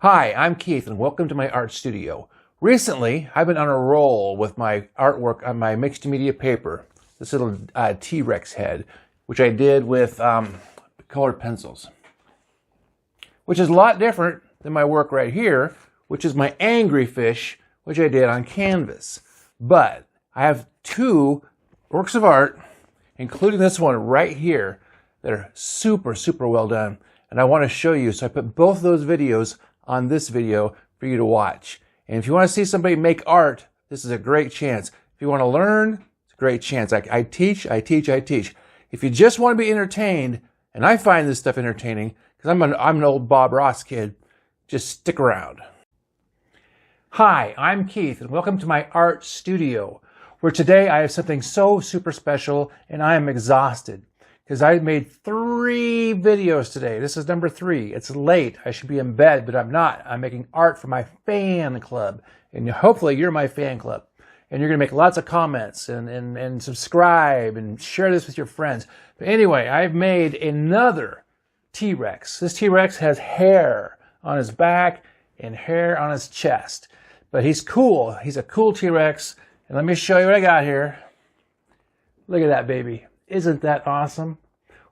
Hi, I'm Keith and welcome to my art studio. Recently, I've been on a roll with my artwork on my mixed media paper, this little T-Rex head, which I did with colored pencils, which is a lot different than my work right here, which is my angry fish, which I did on canvas. But I have two works of art, including this one right here, that are super well done. And I want to show you, so I put both of those videos on this video for you to watch. And if you want to see somebody make art, this is a great chance. If you want to learn, it's a great chance. I teach. If you just want to be entertained, and I find this stuff entertaining, because I'm an old Bob Ross kid, just stick around. Hi, I'm Keith, and welcome to my art studio, where today I have something so super special, and I am exhausted. Because I made 3 videos today. This is number 3. It's late. I should be in bed, but I'm not. I'm making art for my fan club. And hopefully you're my fan club. And you're going to make lots of comments and subscribe and share this with your friends. But anyway, I've made another T-Rex. This T-Rex has hair on his back and hair on his chest. But he's cool. He's a cool T-Rex. And let me show you what I got here. Look at that baby. Isn't that awesome?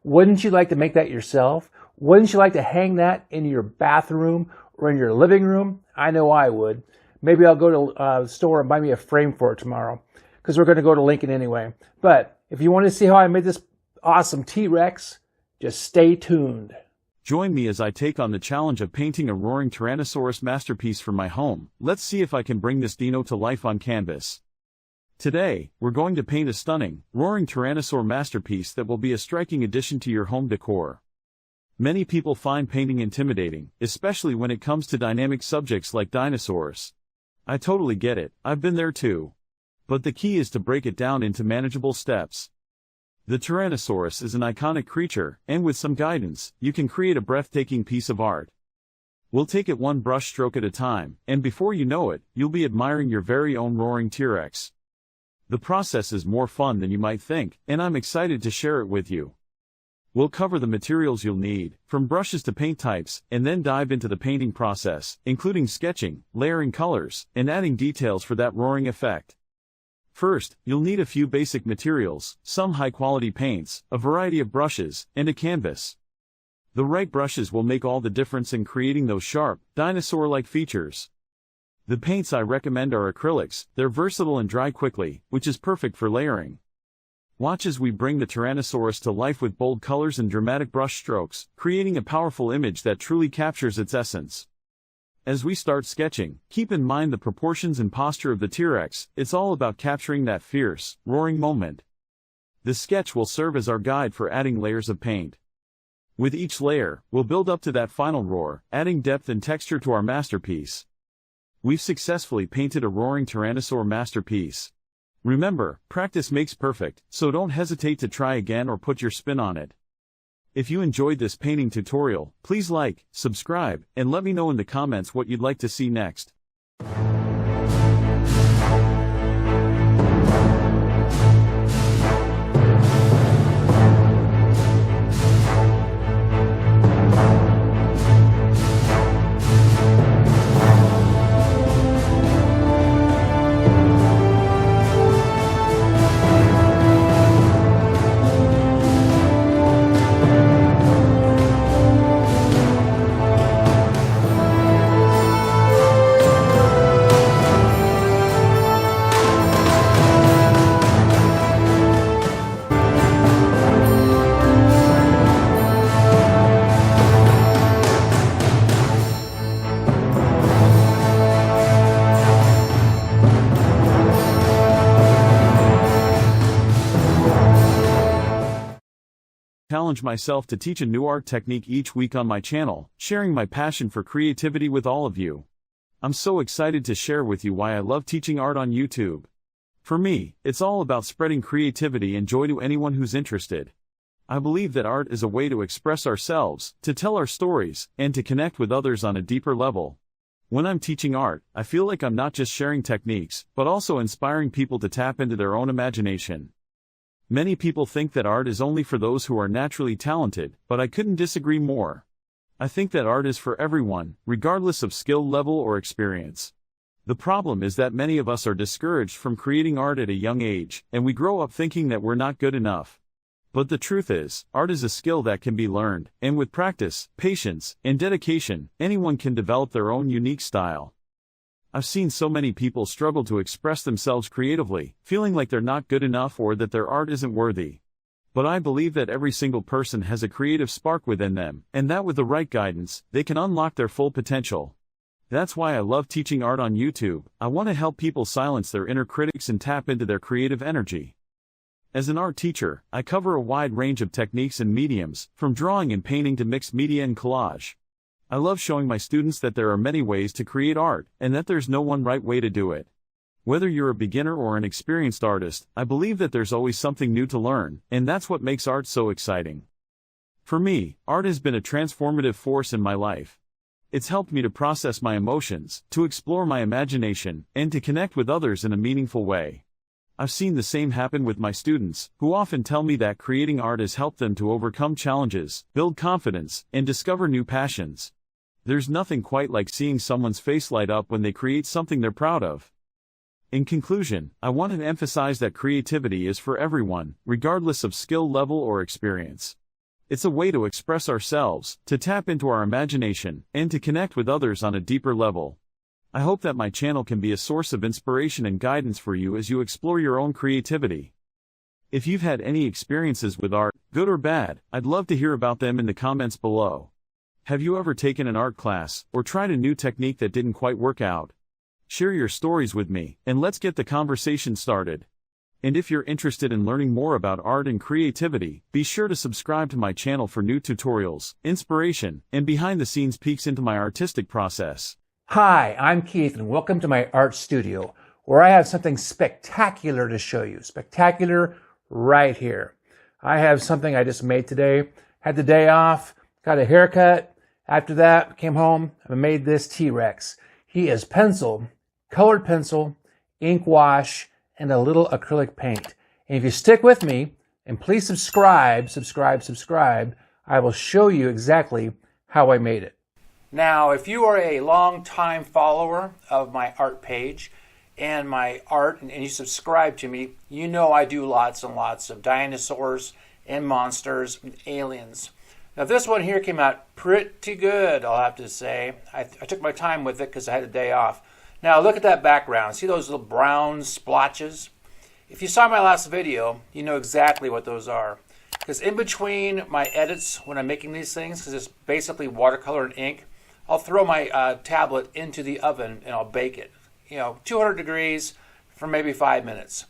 Wouldn't you like to make that yourself? Wouldn't you like to hang that in your bathroom or in your living room? I know I would. Maybe I'll go to the store and buy me a frame for it tomorrow, because we're going to go to Lincoln anyway. But if you want to see how I made this awesome T-Rex, just stay tuned. Join me as I take on the challenge of painting a roaring Tyrannosaurus masterpiece for my home. Let's see if I can bring this dino to life on canvas. Today, we're going to paint a stunning, roaring Tyrannosaur masterpiece that will be a striking addition to your home decor. Many people find painting intimidating, especially when it comes to dynamic subjects like dinosaurs. I totally get it, I've been there too. But the key is to break it down into manageable steps. The Tyrannosaurus is an iconic creature, and with some guidance, you can create a breathtaking piece of art. We'll take it one brush stroke at a time, and before you know it, you'll be admiring your very own roaring T-Rex. The process is more fun than you might think, and I'm excited to share it with you. We'll cover the materials you'll need, from brushes to paint types, and then dive into the painting process, including sketching, layering colors, and adding details for that roaring effect. First, you'll need a few basic materials, some high-quality paints, a variety of brushes, and a canvas. The right brushes will make all the difference in creating those sharp, dinosaur-like features. The paints I recommend are acrylics. They're versatile and dry quickly, which is perfect for layering. Watch as we bring the Tyrannosaurus to life with bold colors and dramatic brush strokes, creating a powerful image that truly captures its essence. As we start sketching, keep in mind the proportions and posture of the T-Rex. It's all about capturing that fierce, roaring moment. The sketch will serve as our guide for adding layers of paint. With each layer, we'll build up to that final roar, adding depth and texture to our masterpiece. We've successfully painted a roaring Tyrannosaur masterpiece. Remember, practice makes perfect, so don't hesitate to try again or put your spin on it. If you enjoyed this painting tutorial, please like, subscribe, and let me know in the comments what you'd like to see next. Challenge myself to teach a new art technique each week on my channel, sharing my passion for creativity with all of you. I'm so excited to share with you why I love teaching art on YouTube. For me, it's all about spreading creativity and joy to anyone who's interested. I believe that art is a way to express ourselves, to tell our stories, and to connect with others on a deeper level. When I'm teaching art, I feel like I'm not just sharing techniques, but also inspiring people to tap into their own imagination. Many people think that art is only for those who are naturally talented, but I couldn't disagree more. I think that art is for everyone, regardless of skill level or experience. The problem is that many of us are discouraged from creating art at a young age, and we grow up thinking that we're not good enough. But the truth is, art is a skill that can be learned, and with practice, patience, and dedication, anyone can develop their own unique style. I've seen so many people struggle to express themselves creatively, feeling like they're not good enough or that their art isn't worthy. But I believe that every single person has a creative spark within them, and that with the right guidance, they can unlock their full potential. That's why I love teaching art on YouTube. I want to help people silence their inner critics and tap into their creative energy. As an art teacher, I cover a wide range of techniques and mediums, from drawing and painting to mixed media and collage. I love showing my students that there are many ways to create art, and that there's no one right way to do it. Whether you're a beginner or an experienced artist, I believe that there's always something new to learn, and that's what makes art so exciting. For me, art has been a transformative force in my life. It's helped me to process my emotions, to explore my imagination, and to connect with others in a meaningful way. I've seen the same happen with my students, who often tell me that creating art has helped them to overcome challenges, build confidence, and discover new passions. There's nothing quite like seeing someone's face light up when they create something they're proud of. In conclusion, I want to emphasize that creativity is for everyone, regardless of skill level or experience. It's a way to express ourselves, to tap into our imagination, and to connect with others on a deeper level. I hope that my channel can be a source of inspiration and guidance for you as you explore your own creativity. If you've had any experiences with art, good or bad, I'd love to hear about them in the comments below. Have you ever taken an art class, or tried a new technique that didn't quite work out? Share your stories with me, and let's get the conversation started. And if you're interested in learning more about art and creativity, be sure to subscribe to my channel for new tutorials, inspiration, and behind-the-scenes peeks into my artistic process. Hi, I'm Keith, and welcome to my art studio, where I have something spectacular to show you. Spectacular right here. I have something I just made today. Had the day off, got a haircut. After that, came home, I made this T-Rex. He is pencil, colored pencil, ink wash, and a little acrylic paint. And if you stick with me, and please subscribe, I will show you exactly how I made it. Now, if you are a long-time follower of my art page and my art, and you subscribe to me, you know I do lots and lots of dinosaurs and monsters and aliens. Now this one here came out pretty good, I'll have to say. I took my time with it because I had a day off. Now look at that background. See those little brown splotches? If you saw my last video, you know exactly what those are. Because in between my edits when I'm making these things, because it's basically watercolor and ink, I'll throw my tablet into the oven and I'll bake it. 200 degrees for maybe 5 minutes.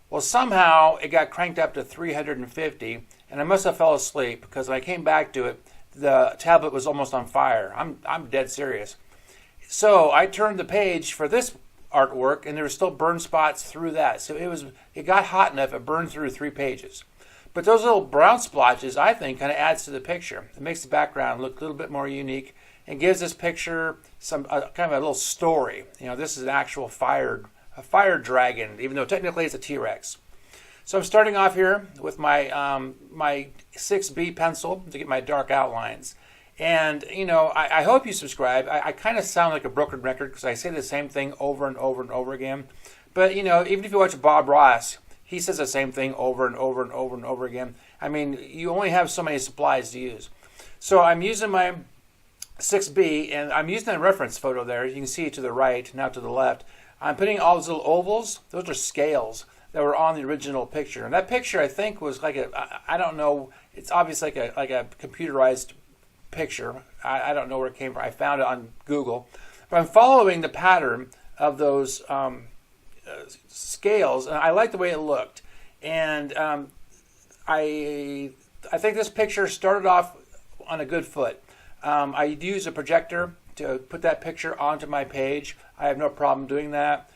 Well, somehow it got cranked up to 350, and I must have fell asleep because when I came back to it, the tablet was almost on fire. I'm dead serious. So I turned the page for this artwork, and there were still burn spots through that. So it got hot enough it burned through 3 pages. But those little brown splotches, I think, kind of adds to the picture. It makes the background look a little bit more unique and gives this picture some kind of a little story. This is an actual fire dragon, even though technically it's a T-Rex. So I'm starting off here with my my 6B pencil to get my dark outlines. And, I hope you subscribe. I kind of sound like a broken record because I say the same thing over and over and over again. But, even if you watch Bob Ross, he says the same thing over and over and over and over again. I mean, you only have so many supplies to use. So I'm using my 6B, and I'm using a reference photo there. You can see it to the right, now to the left. I'm putting all those little ovals. Those are scales that were on the original picture. And that picture, I think, was like I don't know, it's obviously like a computerized picture. I don't know where it came from. I found it on Google. But I'm following the pattern of those scales, and I like the way it looked. And I think this picture started off on a good foot. I used a projector to put that picture onto my page. I have no problem doing that.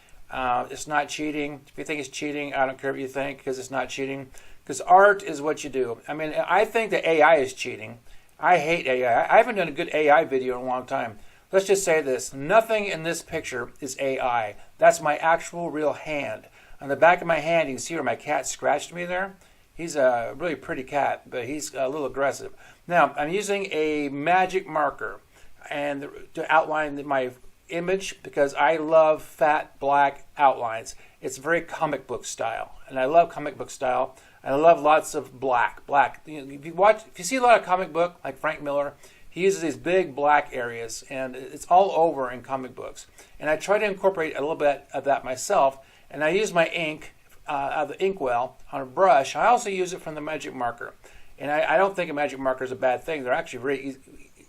It's not cheating. If you think it's cheating, I don't care what you think, because it's not cheating. Because art is what you do. I mean, I think that AI is cheating. I hate AI. I haven't done a good AI video in a long time. Let's just say this. Nothing in this picture is AI. That's my actual real hand. On the back of my hand, you can see where my cat scratched me there. He's a really pretty cat, but he's a little aggressive. Now, I'm using a magic marker and to outline my image because I love fat black outlines. It's very comic book style, and I love comic book style. And I love lots of black. You know, if you see a lot of comic book like Frank Miller, he uses these big black areas, and it's all over in comic books. And I try to incorporate a little bit of that myself. And I use my ink out of the inkwell on a brush. I also use it from the magic marker. And I don't think a magic marker is a bad thing. They're actually very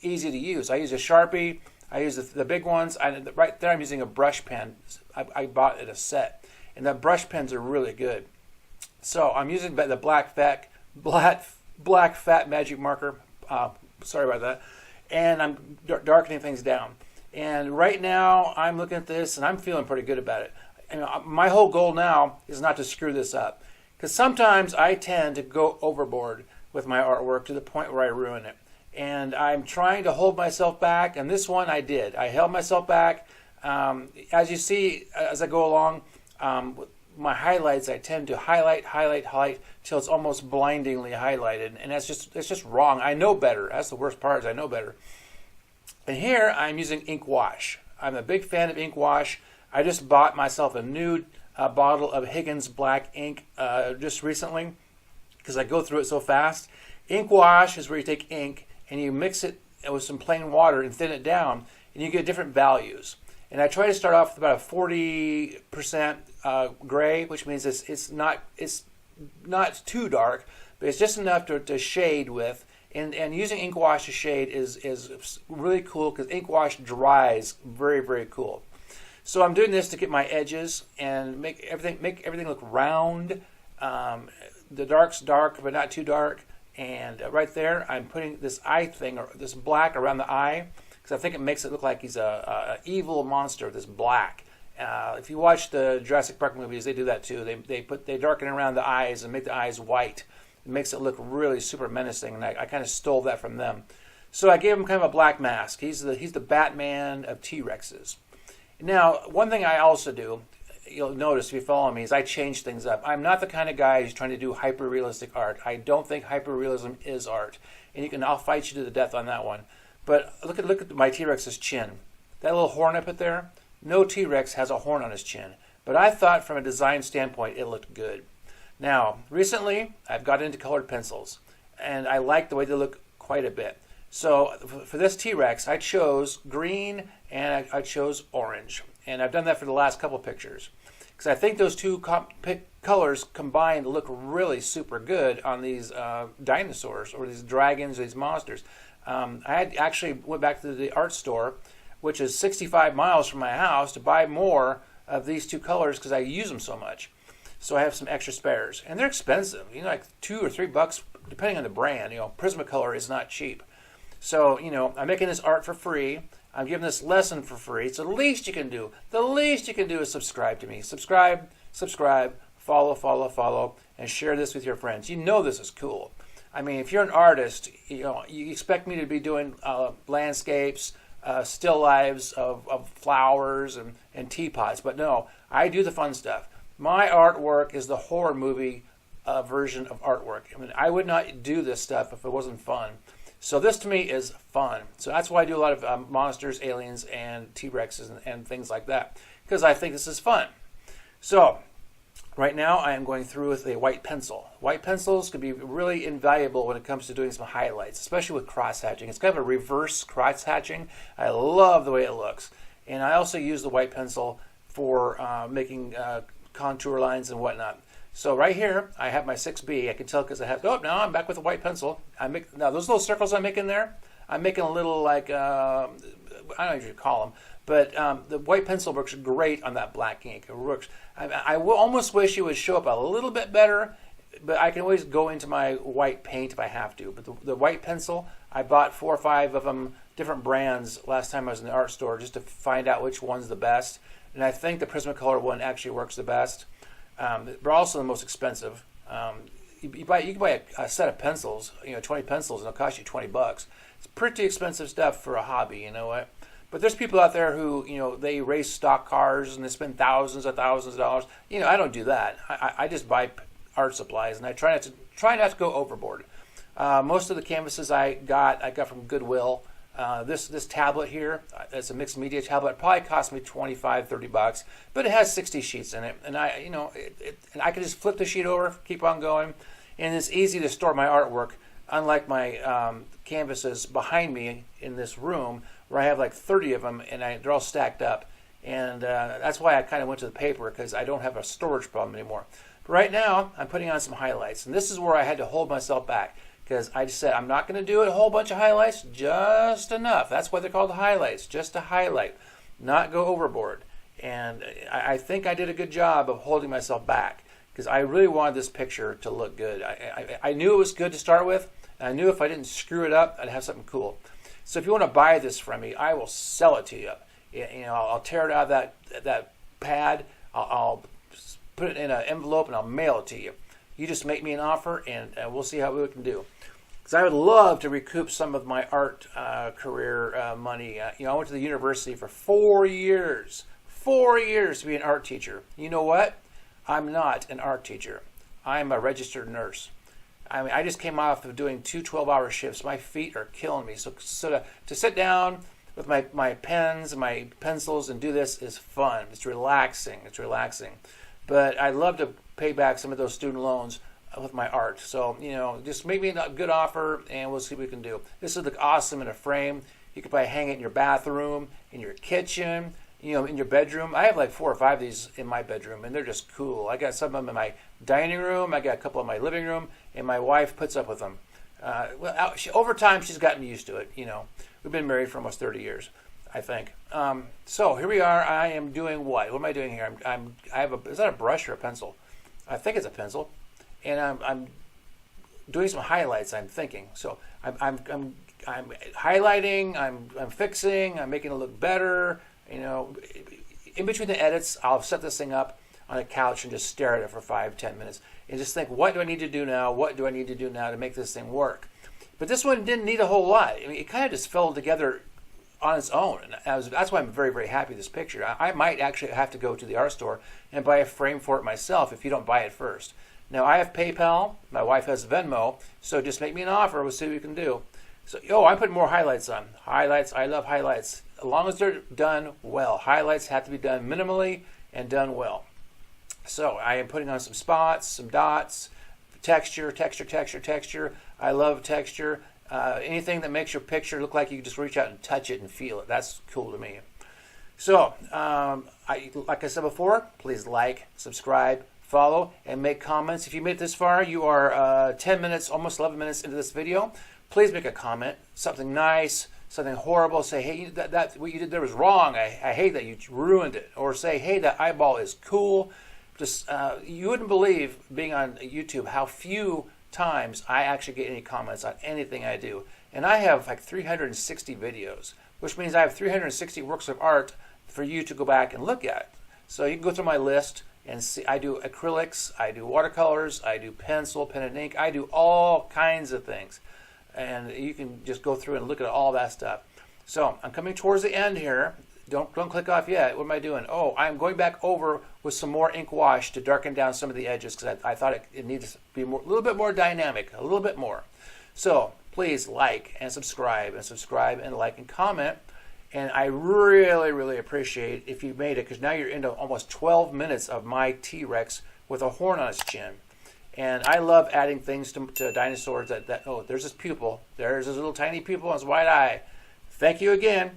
easy to use. I use a Sharpie. I use the big ones. Right there I'm using a brush pen. I bought it a set. And the brush pens are really good. So I'm using the black fat magic marker. Sorry about that. And I'm darkening things down. And right now I'm looking at this and I'm feeling pretty good about it. And my whole goal now is not to screw this up. Because sometimes I tend to go overboard with my artwork to the point where I ruin it. And I'm trying to hold myself back, and this one I did. I held myself back. As you see, as I go along, my highlights, I tend to highlight till it's almost blindingly highlighted, and it's just wrong. I know better. That's the worst part, is I know better. And here I'm using ink wash. I'm a big fan of ink wash. I just bought myself a new bottle of Higgins black ink just recently, because I go through it so fast. Ink wash is where you take ink and you mix it with some plain water and thin it down, and you get different values. And I try to start off with about a 40% gray, which means it's not too dark, but it's just enough to shade with. And using ink wash to shade is really cool because ink wash dries very, very cool. So I'm doing this to get my edges and make everything look round. The dark's dark, but not too dark. And right there, I'm putting this eye thing, or this black around the eye, because I think it makes it look like he's a evil monster. This black. If you watch the Jurassic Park movies, they do that too. They darken around the eyes and make the eyes white. It makes it look really super menacing, and I kind of stole that from them. So I gave him kind of a black mask. He's the Batman of T-Rexes. Now, one thing I also do, you'll notice if you follow me, is I change things up. I'm not the kind of guy who's trying to do hyper-realistic art. I don't think hyper-realism is art. And I'll fight you to the death on that one. But look at my T-Rex's chin. That little horn I put there, no T-Rex has a horn on his chin. But I thought from a design standpoint, it looked good. Now, recently, I've got into colored pencils. And I like the way they look quite a bit. So for this T-Rex, I chose green and I chose orange. And I've done that for the last couple pictures. Because I think those two colors combined look really super good on these dinosaurs or these dragons, these monsters. I actually went back to the art store, which is 65 miles from my house, to buy more of these two colors because I use them so much. So I have some extra spares. And they're expensive, like $2 or $3 depending on the brand. Prismacolor is not cheap. So, I'm making this art for free. I'm giving this lesson for free. So the least you can do is subscribe to me. Subscribe, follow, and share this with your friends. You know this is cool. I mean, if you're an artist, you expect me to be doing landscapes, still lives of flowers and teapots. But no, I do the fun stuff. My artwork is the horror movie version of artwork. I mean, I would not do this stuff if it wasn't fun. So this to me is fun. So that's why I do a lot of monsters, aliens, and T-Rexes and things like that, because I think this is fun. So right now I am going through with a white pencil. White pencils can be really invaluable when it comes to doing some highlights, especially with cross-hatching. It's kind of a reverse cross-hatching. I love the way it looks. And I also use the white pencil for making contour lines and whatnot. So right here, I have my 6B. I can tell because I have, now I'm back with a white pencil. Now those little circles I'm making there, I'm making a little like, I don't know what you call them, but the white pencil works great on that black ink. It works. I almost wish it would show up a little bit better, but I can always go into my white paint if I have to. But the white pencil, I bought 4 or 5 of them, different brands, last time I was in the art store, just to find out which one's the best. And I think the Prismacolor one actually works the best. They're also the most expensive. You can buy a set of pencils, 20 pencils, and it'll cost you $20. It's pretty expensive stuff for a hobby, you know what? But there's people out there who, they race stock cars and they spend thousands of dollars. I don't do that. I just buy art supplies, and I try not to go overboard. Most of the canvases I got from Goodwill. This tablet here, it's a mixed media tablet. It probably cost me $25-30, but it has 60 sheets in it, and and I can just flip the sheet over, keep on going, and it's easy to store my artwork. Unlike my canvases behind me in this room, where I have like 30 of them, and they're all stacked up, and that's why I kind of went to the paper, because I don't have a storage problem anymore. But right now, I'm putting on some highlights, and this is where I had to hold myself back, because I just said I'm not going to do a whole bunch of highlights, just enough. That's why they're called highlights, just to highlight, not go overboard. And I think I did a good job of holding myself back, because I really wanted this picture to look good. I knew it was good to start with, and I knew if I didn't screw it up, I'd have something cool. So if you want to buy this from me, I will sell it to you. I'll tear it out of that pad, I'll put it in an envelope, and I'll mail it to you. You just make me an offer, and we'll see how we can do. Because I would love to recoup some of my art career money. I went to the university for 4 years. 4 years to be an art teacher. You know what? I'm not an art teacher. I'm a registered nurse. I mean, I just came off of doing 2 12-hour shifts. My feet are killing me. So to sit down with my pens and my pencils and do this is fun. It's relaxing. It's relaxing. But I'd love to pay back some of those student loans with my art. So, just make me a good offer, and we'll see what we can do. This would look awesome in a frame. You could probably hang it in your bathroom, in your kitchen, in your bedroom. I have like 4 or 5 of these in my bedroom, and they're just cool. I got some of them in my dining room. I got a couple in my living room, and my wife puts up with them. Over time, she's gotten used to it. We've been married for almost 30 years, I think. So here we are. I am doing what? What am I doing here? Is that a brush or a pencil? I think it's a pencil, and I'm doing some highlights. I'm thinking. So I'm highlighting. I'm fixing. I'm making it look better. In between the edits, I'll set this thing up on a couch and just stare at it for 5-10 minutes and just think, what do I need to do now? What do I need to do now to make this thing work? But this one didn't need a whole lot. I mean, it kind of just fell together on its own. And that's why I'm very, very happy with this picture. I might actually have to go to the art store and buy a frame for it myself if you don't buy it first. Now, I have PayPal. My wife has Venmo. So just make me an offer. We'll see what we can do. So, I'm putting more highlights on. Highlights, I love highlights. As long as they're done well. Highlights have to be done minimally and done well. So I am putting on some spots, some dots, texture. I love texture. Anything that makes your picture look like you just reach out and touch it and feel it. That's cool to me. So, like I said before, please like, subscribe, follow, and make comments. If you made it this far, you are 10 minutes, almost 11 minutes into this video. Please make a comment, something nice, something horrible. Say, hey, that what you did there was wrong. I hate that you ruined it. Or say, hey, that eyeball is cool. Just you wouldn't believe, being on YouTube, how few times I actually get any comments on anything I do. And I have like 360 videos, which means I have 360 works of art for you to go back and look at. So you can go through my list and see. I do acrylics, I do watercolors, I do pencil, pen and ink, I do all kinds of things. And you can just go through and look at all that stuff. So I'm coming towards the end here. Don't click off yet. What am I doing? Oh, I'm going back over with some more ink wash to darken down some of the edges, because I thought it needs to be a little bit more dynamic, a little bit more. So please like and subscribe and like and comment. And I really, really appreciate if you made it, because now you're into almost 12 minutes of my T-Rex with a horn on its chin. And I love adding things to dinosaurs oh, there's this pupil. There's this little tiny pupil on his white eye. Thank you again.